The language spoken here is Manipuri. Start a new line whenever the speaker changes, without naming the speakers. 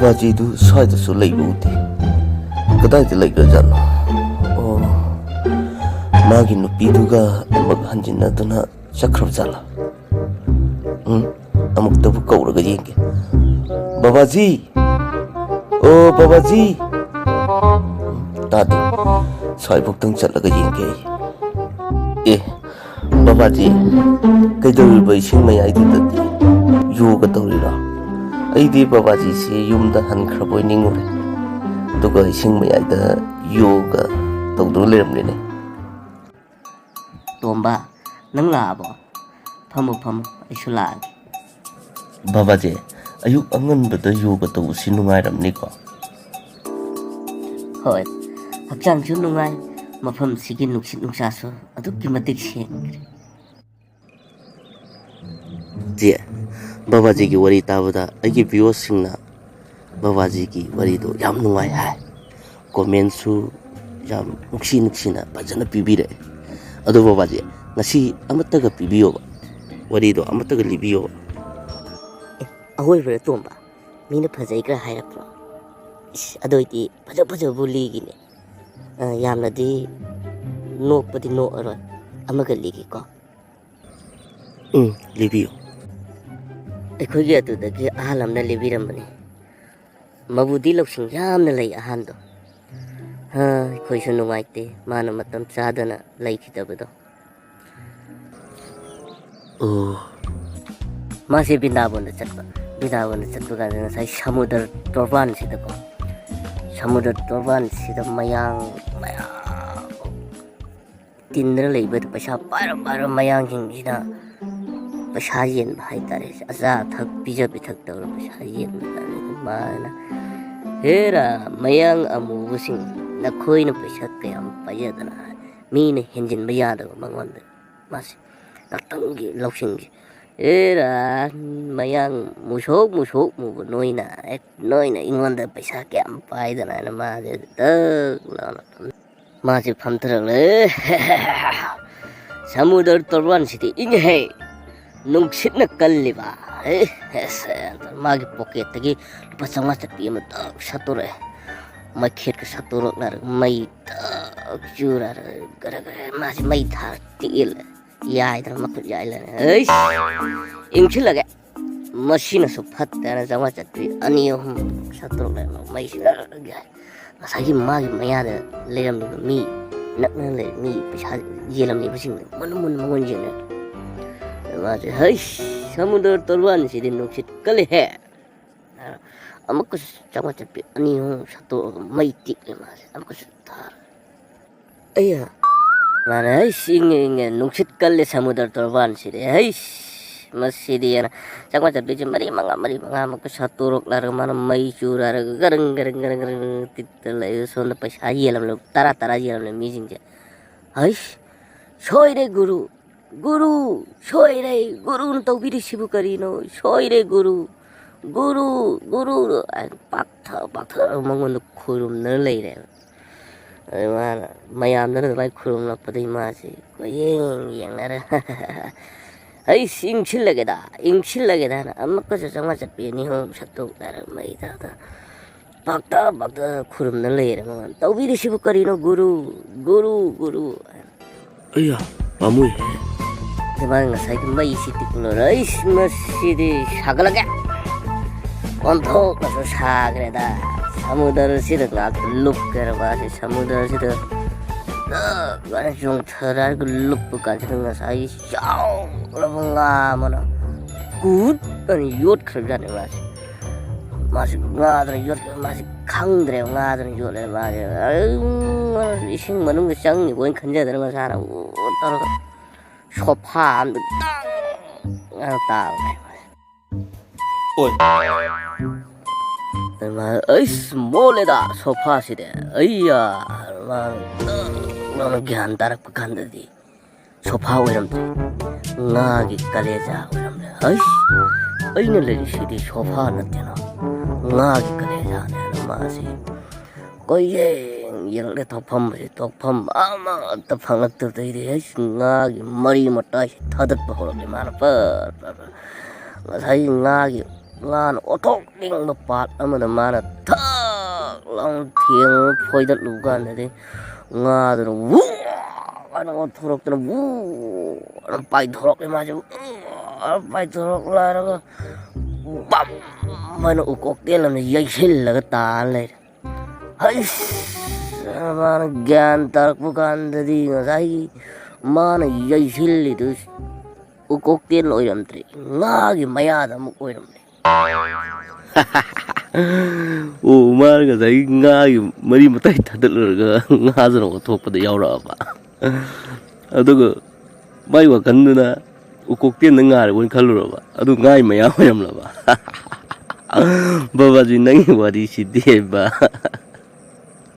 ꯕꯕꯥꯖꯤꯗꯨ ꯁ꯭ꯋꯥꯏꯗꯁꯨ ꯂꯩꯕ ꯎꯗꯦ ꯀꯗꯥꯏꯗ ꯂꯩꯈ꯭ꯔꯖꯥꯠꯅꯣ ꯑꯣ ꯃꯥꯒꯤ ꯅꯨꯄꯤꯗꯨꯒ ꯑꯃꯨꯛ ꯍꯟꯖꯤꯟꯅꯗꯨꯅ ꯆꯠꯈ꯭ꯔꯕꯖꯥꯠꯂꯥ ꯑꯃꯨꯛꯇꯕꯨ ꯀꯧꯔꯒ ꯌꯦꯡꯒꯦ ꯕꯕꯥꯖꯤ ꯑꯣ ꯕꯕꯥꯖꯤ ꯇꯥꯗꯦ ꯁ꯭ꯋꯥꯏꯐꯥꯎꯇꯪ ꯆꯠꯂꯒ ꯌꯦꯡꯒꯦ ꯑꯩ ꯑꯦ ꯕꯕꯥꯖꯤ ꯀꯩꯗꯧꯔꯤꯕ ꯏꯁꯤꯡ ꯃꯌꯥꯏꯗꯨꯗꯗꯤ ꯌꯣꯒ ꯇꯧꯔꯤꯔꯣ ꯑꯩꯗꯤ ꯕꯕꯥꯖꯤꯁꯤ ꯌꯨꯝꯗ ꯍꯟꯈ꯭ꯔꯕꯣꯏ ꯅꯤꯡꯉꯨꯔꯦ ꯑꯗꯨꯒ ꯏꯁꯤꯡ ꯃꯌꯥꯏꯗ ꯌꯣꯒ ꯇꯧꯗꯨꯅ ꯂꯩꯔꯝꯂꯦꯅꯦ
ꯇꯣꯝꯕ ꯅꯪ ꯂꯥꯛꯑꯕꯣ ꯐꯝꯃꯨ ꯐꯝꯃꯨ ꯑꯩꯁꯨ ꯂꯥꯛꯑꯒꯦ
ꯕꯕꯥꯖꯤ ꯑꯌꯨꯛ ꯑꯉꯟꯕꯗ ꯌꯣꯒ ꯇꯧꯕꯁꯤ ꯅꯨꯡꯉꯥꯏꯔꯝꯅꯤꯀꯣ
ꯍꯣꯏ ꯍꯛꯆꯥꯡꯁꯨ ꯅꯨꯡꯉꯥꯏ ꯃꯐꯝꯁꯤꯒꯤ ꯅꯨꯡꯁꯤꯠ ꯅꯨꯡꯁꯥꯁꯨ ꯑꯗꯨꯛꯀꯤ ꯃꯇꯤꯛ ꯁꯦꯡꯈ꯭ꯔꯦ
ꯆꯦ ꯕꯕꯥꯖꯤꯒꯤ ꯋꯥꯔꯤ ꯇꯥꯕꯗ ꯑꯩꯒꯤ ꯚꯤꯌꯣꯁꯁꯤꯡꯅ ꯕꯕꯥꯖꯤꯒꯤ ꯋꯥꯔꯤꯗꯣ ꯌꯥꯝ ꯅꯨꯡꯉꯥꯏ ꯍꯥꯏ ꯀꯣꯃꯦꯟꯁꯨ ꯌꯥꯝ ꯅꯨꯡꯁꯤꯅ ꯐꯖꯅ ꯄꯤꯕꯤꯔꯛꯑꯦ ꯑꯗꯣ ꯕꯕꯥꯖꯤ ꯉꯁꯤ ꯑꯃꯠꯇꯒ ꯄꯤꯕꯤꯌꯣꯕ ꯋꯥꯔꯤꯗꯣ ꯑꯃꯠꯇꯒ ꯂꯤꯕꯤꯌꯣꯕ
ꯑꯍꯣꯏꯕ꯭ꯔꯥ ꯇꯣꯝꯕ ꯃꯤꯅ ꯐꯖꯩꯒ ꯍꯥꯏꯔꯛꯄ꯭ꯔꯣ ꯏꯁ ꯑꯗꯨꯏꯗꯤ ꯐꯖꯕꯨ ꯂꯤꯒꯤꯅꯦ ꯌꯥꯝꯅꯗꯤ ꯅꯣꯛꯄꯗꯤ ꯅꯣꯛꯑꯔꯣꯏ ꯑꯃꯒ ꯂꯤꯒꯦꯀꯣ
ꯂꯤꯕꯤꯌꯨ
ꯑꯩꯈꯣꯏꯒꯤ ꯑꯗꯨꯗꯒꯤ ꯑꯍꯜ ꯑꯃꯅ ꯂꯤꯕꯤꯔꯝꯕꯅꯤ ꯃꯕꯨꯗꯤ ꯂꯧꯁꯤꯡ ꯌꯥꯝꯅ ꯂꯩ ꯑꯍꯟꯗꯣ ꯑꯩꯈꯣꯏꯁꯨ ꯅꯨꯡꯉꯥꯏꯇꯦ ꯃꯥꯅ ꯃꯇꯝ ꯆꯥꯗꯅ ꯂꯩꯈꯤꯗꯕꯗꯣ
ꯑꯣ
मासे बिंदावन चटप कान ngसाई samudra torban sida ko samudra torban sida mayang tinra leibet paisa par mayang jing sida paisa yen bhai tare aza thak pija bithak tor paisa yen mana hera mayang amu sing na khoi na paisa kayam payadana mi ne hinjin bayada mangwan mas taktangi lausing era mayang musok mu noina ingonda paisa kayam paidana na ma de ma si phamtara le samudar torban siti inghe nungsitna kalliba magi pocket tagi pasanga chati ma tak satore ma khet ka satoro lar mai tak jura gara ma si mai thar til yai dar ma yai la ingchi lage machine su phatta na jama chati ani hum satoro la mai si ga masagi magi maya da leram mi nakna le mi pisa yelam ni basing mun mangon jene ma je hai samudra torban si din nuksit kale he amak jama chati ani hum satoro mai tik le ma amak tar aya mana sing nuksit kale samudra torban si de hai masih dia jangan jadi mari manga mak satu rok lar mana mai cura gareng titel son pas ayelam lo tara yelam mijing je ais soire guru tau biri sibu karino soire guru pakta mangun kurum nelai re mana mayam dan lai kurum la padai masih yang nara ai ingchil lage da na amma ka jama chapi ni ho satto dar mai da bakta khurum na le ma tawbi ri sibu karino guru
ayya pamui
demang sai ki mai siti kulo rais masidi sagalage onto ka sagre da samudra sida ngak lup kar ba samudra sida gana jong thara lup ka janga sai chao nga mana good ani yot khra ne mas nga dra yot mas khang dre nga dra yot le ma ising manung chang ni boin khanja dra ma sara tar sofa am nga ta
oi
ma ai small da sofa si de ayya ma gyan tarak pakanda di sofa oiram ngagi kaleja oiram ai aina le sidi sofa na tena ngagi kaleja ne ma si koye yang le topam ama ta phangak tu dei ai ngagi mari mata thadat pa holo le mana par sai ngagi ngana othokningba pat amada mana thak lang thieng phoidatlu kanadi ngaduna wu ana othoroktana wu ana pai thorokle maje pai thorok laraga bam mana ukoktel amna yaihillaga taan le hai mana gyan tarakpu kandadi ngasai mana yaihillidu ukoktel oiramtre ngagi mayada amuk oiramne
ꯑꯣ ꯃꯥꯅ ꯉꯁꯥꯏ ꯉꯥꯒꯤ ꯃꯔꯤ ꯃꯇꯥꯏ ꯊꯥꯗꯠꯂꯨꯔꯒ ꯉꯥꯁꯤꯅ ꯑꯣꯊꯣꯛꯄꯗ ꯌꯥꯎꯔꯛꯑꯕ ꯑꯗꯨꯒ ꯃꯥꯏ ꯋꯥꯈꯜꯗꯨꯅ ꯎꯀꯣꯛꯇꯦꯟꯗ ꯉꯥꯏꯔꯕꯣꯏꯅ ꯈꯜꯂꯨꯔꯕ ꯑꯗꯨ ꯉꯥꯒꯤ ꯃꯌꯥꯝ ꯑꯣꯏꯔꯝꯂꯕ ꯕꯕꯥꯖꯤ ꯅꯪꯒꯤ ꯋꯥꯔꯤꯁꯤꯗꯤꯕ